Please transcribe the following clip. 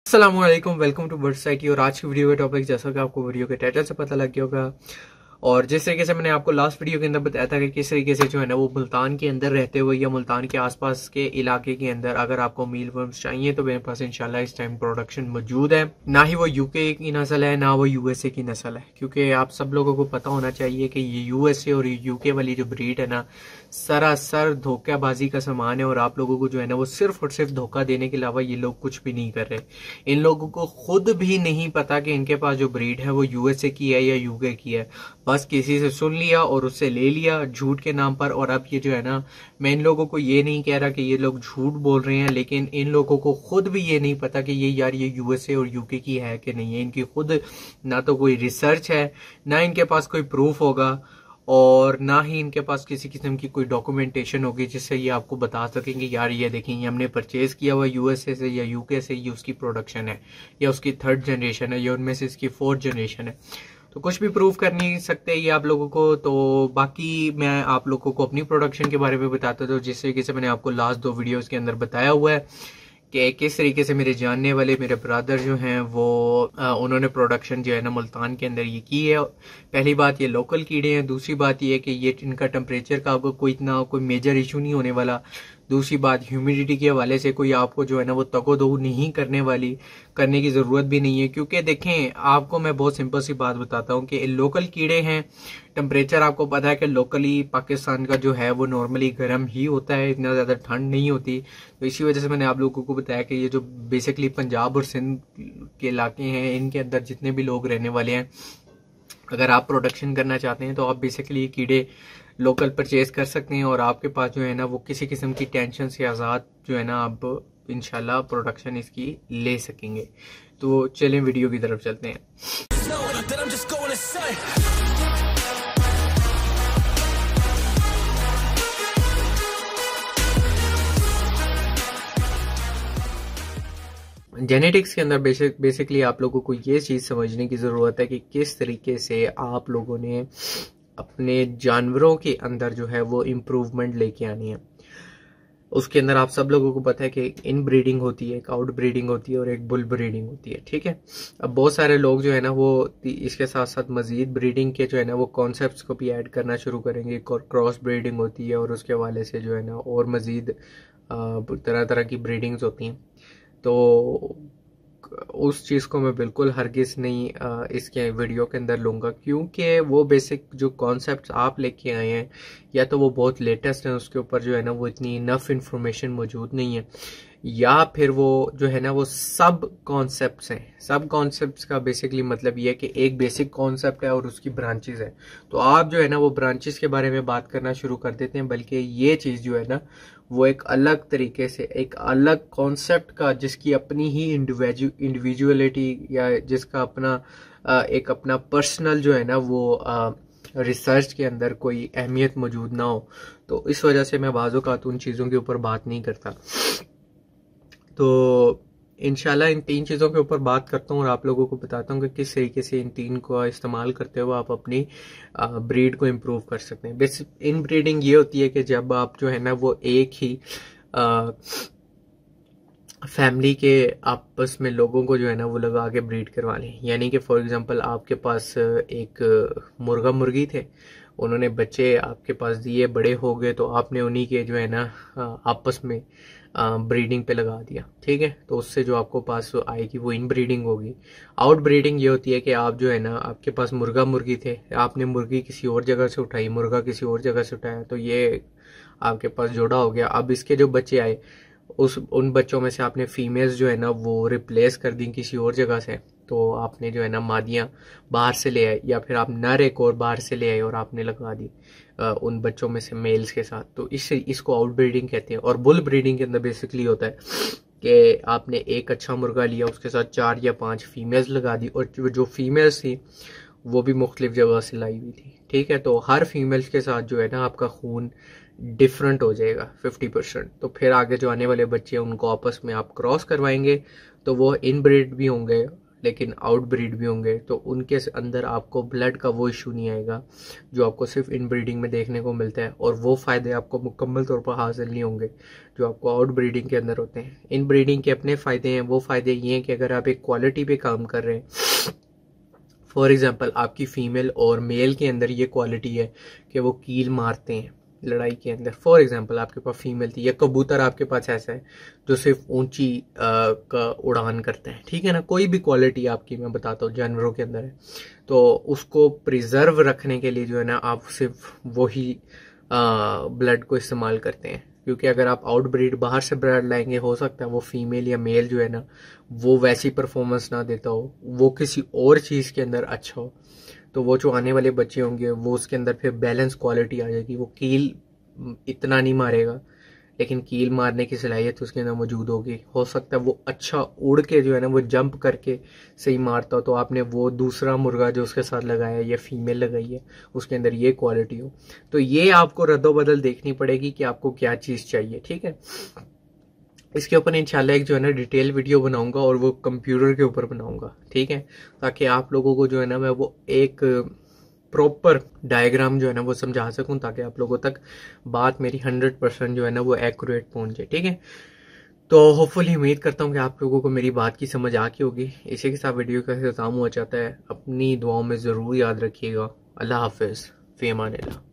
अस्सलामुअलैकुम, welcome to bird साइटी। और आज की वीडियो का टॉपिक, जैसा कि आपको वीडियो के टाइटल से पता लग गया होगा और जिस तरीके से मैंने आपको लास्ट वीडियो के अंदर बताया था कि किस तरीके से जो है ना वो मुल्तान के अंदर रहते हुए या मुल्तान के आसपास के इलाके के अंदर अगर आपको मील वर्म्स चाहिए तो मेरे पास इंशाल्लाह इस टाइम प्रोडक्शन मौजूद है। ना ही वो यूके की नस्ल है, ना वो यूएसए की नस्ल है, क्योंकि आप सब लोगों को पता होना चाहिए कि ये यूएसए और यूके वाली जो ब्रीड है ना, सरासर धोखेबाजी का सामान है। और आप लोगों को जो है ना वो सिर्फ और सिर्फ धोखा देने के अलावा ये लोग कुछ भी नहीं कर रहे। इन लोगों को खुद भी नहीं पता कि इनके पास जो ब्रीड है वो यूएसए की है या यूके की है। बस किसी से सुन लिया और उससे ले लिया झूठ के नाम पर। और अब ये जो है ना, मैं इन लोगों को ये नहीं कह रहा कि ये लोग झूठ बोल रहे हैं, लेकिन इन लोगों को खुद भी ये नहीं पता कि ये यूएसए और यूके की है कि नहीं है। इनकी खुद ना तो कोई रिसर्च है, ना इनके पास कोई प्रूफ होगा, और ना ही इनके पास किसी किस्म की कोई डॉक्यूमेंटेशन होगी जिससे ये आपको बता सकेंगे यार ये देखें ये हमने परचेज किया हुआ यूएसए से या यूके से, ये उसकी प्रोडक्शन है या उसकी 3rd जनरेशन है या उनमें से इसकी 4th जनरेशन है। तो कुछ भी प्रूव कर नहीं सकते ये आप लोगों को। तो बाकी मैं आप लोगों को अपनी प्रोडक्शन के बारे में बताता हूँ, जिस तरीके से मैंने आपको लास्ट 2 वीडियोस के अंदर बताया हुआ है कि किस तरीके से मेरे जानने वाले मेरे ब्रदर जो हैं वो उन्होंने प्रोडक्शन जो है ना मुल्तान के अंदर ये की है। पहली बात, ये लोकल कीड़े हैं। दूसरी बात ये है कि ये इनका टेम्परेचर का आपको कोई मेजर इशू नहीं होने वाला। दूसरी बात, ह्यूमिडिटी के हवाले से कोई आपको जो है ना वो तगोदो नहीं करने की जरूरत भी नहीं है। क्योंकि देखें, आपको मैं बहुत सिंपल सी बात बताता हूँ कि लोकल कीड़े हैं। टेम्परेचर आपको पता है कि लोकली पाकिस्तान का जो है वो नॉर्मली गर्म ही होता है, इतना ज्यादा ठंड नहीं होती। तो इसी वजह से मैंने आप लोगों को बताया कि ये जो बेसिकली पंजाब और सिंध के इलाके हैं, इनके अंदर जितने भी लोग रहने वाले हैं, अगर आप प्रोडक्शन करना चाहते हैं तो आप बेसिकली कीड़े लोकल परचेज कर सकते हैं और आपके पास जो है ना वो किसी किस्म की टेंशन से आज़ाद जो है ना आप इंशाल्लाह प्रोडक्शन इसकी ले सकेंगे। तो चलें वीडियो की तरफ चलते हैं। जेनेटिक्स के अंदर बेसिकली आप लोगों को ये चीज़ समझने की ज़रूरत है कि किस तरीके से आप लोगों ने अपने जानवरों के अंदर जो है वो इम्प्रूवमेंट लेके आनी है। उसके अंदर आप सब लोगों को पता है कि एक इन ब्रीडिंग होती है, एक आउट ब्रीडिंग होती है और एक बुल ब्रीडिंग होती है, ठीक है। अब बहुत सारे लोग जो है ना वो इसके साथ साथ मजीद ब्रीडिंग के जो है ना वो कॉन्सेप्ट्स को भी ऐड करना शुरू करेंगे। क्रॉस ब्रीडिंग होती है और उसके हवाले से जो है ना और मजीद तरह तरह की ब्रीडिंग्स होती हैं। तो उस चीज़ को मैं बिल्कुल हरगिज़ नहीं इसके वीडियो के अंदर लूँगा, क्योंकि वो बेसिक जो कॉन्सेप्ट्स आप लेके आए हैं या तो वो बहुत लेटेस्ट हैं, उसके ऊपर जो है ना वो इतनी इनफ इंफॉर्मेशन मौजूद नहीं है, या फिर वो जो है ना वो सब कॉन्सेप्ट्स हैं। सब कॉन्सेप्ट्स का बेसिकली मतलब ये है कि एक बेसिक कॉन्सेप्ट है और उसकी ब्रांचेस है। तो आप जो है ना वो ब्रांचेस के बारे में बात करना शुरू कर देते हैं, बल्कि ये चीज़ जो है ना वो एक अलग तरीके से एक अलग कॉन्सेप्ट का, जिसकी अपनी ही इंडिविजुअलिटी या जिसका अपना एक अपना पर्सनल जो है ना वो रिसर्च के अंदर कोई अहमियत मौजूद ना हो, तो इस वजह से मैं बाज़ औक़ात उन चीज़ों के ऊपर बात नहीं करता। तो इंशाल्लाह इन 3 चीज़ों के ऊपर बात करता हूँ और आप लोगों को बताता हूँ कि किस तरीके से इन 3 को इस्तेमाल करते हुए आप अपनी ब्रीड को इम्प्रूव कर सकते हैं। बेसिक इन ब्रीडिंग ये होती है कि जब आप जो है ना वो एक ही फैमिली के आपस में लोगों को जो है ना वो लगा के ब्रीड करवा लें। यानी कि फॉर एग्जांपल आपके पास एक मुर्गा मुर्गी थे, उन्होंने बच्चे आपके पास दिए, बड़े हो गए, तो आपने उन्हीं के जो है ना आपस में ब्रीडिंग पे लगा दिया, ठीक है। तो उससे जो आपको पास आएगी वो इन ब्रीडिंग होगी। आउट ब्रीडिंग ये होती है कि आप जो है ना आपके पास मुर्गा मुर्गी थे, आपने मुर्गी किसी और जगह से उठाई, मुर्गा किसी और जगह से उठाया, तो ये आपके पास जोड़ा हो गया। अब इसके जो बच्चे आए उन बच्चों में से आपने फीमेल्स जो है ना वो रिप्लेस कर दी किसी और जगह से। तो आपने जो है ना मादियाँ बाहर से ले आए, या फिर आप नर एक और बाहर से ले आए और आपने लगा दी उन बच्चों में से मेल्स के साथ। तो इसको आउट ब्रीडिंग कहते हैं। और बुल ब्रीडिंग के अंदर बेसिकली होता है कि आपने एक अच्छा मुर्गा लिया, उसके साथ 4 या 5 फीमेल्स लगा दी, और जो फीमेल्स थी वो भी मुख्तलिफ जगह से लाई हुई थी, ठीक है। तो हर फीमेल्स के साथ जो है ना आपका खून डिफरेंट हो जाएगा 50%। तो फिर आगे जो आने वाले बच्चे हैं उनको आपस में आप क्रॉस करवाएंगे तो वो इनब्रीड भी होंगे, लेकिन आउट ब्रीड भी होंगे, तो उनके अंदर आपको ब्लड का वो इशू नहीं आएगा जो आपको सिर्फ इन ब्रीडिंग में देखने को मिलता है, और वो फ़ायदे आपको मुकम्मल तौर पर हासिल नहीं होंगे जो आपको आउट ब्रीडिंग के अंदर होते हैं। इन ब्रीडिंग के अपने फ़ायदे हैं। वो फ़ायदे ये हैं कि अगर आप एक क्वालिटी पे काम कर रहे हैं, फॉर एग्ज़ाम्पल आपकी फ़ीमेल और मेल के अंदर ये क्वालिटी है कि वो कील मारते हैं लड़ाई के अंदर। फॉर एग्जांपल आपके पास फीमेल थी, या कबूतर आपके पास ऐसा है जो सिर्फ ऊंची का उड़ान करता है, ठीक है ना, कोई भी क्वालिटी आपकी मैं बताता हूँ जानवरों के अंदर है, तो उसको प्रिजर्व रखने के लिए जो है ना आप सिर्फ वही ब्लड को इस्तेमाल करते हैं। क्योंकि अगर आप आउट ब्रीड बाहर से ब्लड लाएंगे, हो सकता है वो फीमेल या मेल जो है ना वो वैसी परफॉर्मेंस ना देता हो, वो किसी और चीज़ के अंदर अच्छा हो, तो वो जो आने वाले बच्चे होंगे वो उसके अंदर फिर बैलेंस क्वालिटी आ जाएगी। वो कील इतना नहीं मारेगा, लेकिन कील मारने की सलाहियत उसके अंदर मौजूद होगी। हो सकता है वो अच्छा उड़ के जो है ना वो जंप करके सही मारता हो, तो आपने वो दूसरा मुर्गा जो उसके साथ लगाया है या फीमेल लगाई है उसके अंदर ये क्वालिटी हो। तो ये आपको रद्दोबदल देखनी पड़ेगी कि आपको क्या चीज़ चाहिए, ठीक है। इसके ऊपर इंशाल्लाह एक जो है ना डिटेल वीडियो बनाऊंगा, और वो कंप्यूटर के ऊपर बनाऊंगा, ठीक है, ताकि आप लोगों को जो है ना मैं वो एक प्रॉपर डायग्राम जो है ना वो समझा सकूं, ताकि आप लोगों तक बात मेरी 100% जो है ना वो एक्यूरेट पहुंचे, ठीक है। तो होपफुली उम्मीद करता हूं कि आप लोगों को मेरी बात की समझ आ गई होगी। इसी के साथ वीडियो का इख्तिताम हुआ चाहता है। अपनी दुआओं में ज़रूर याद रखिएगा। अल्लाह हाफिज़, फ़ी अमानिल्लाह।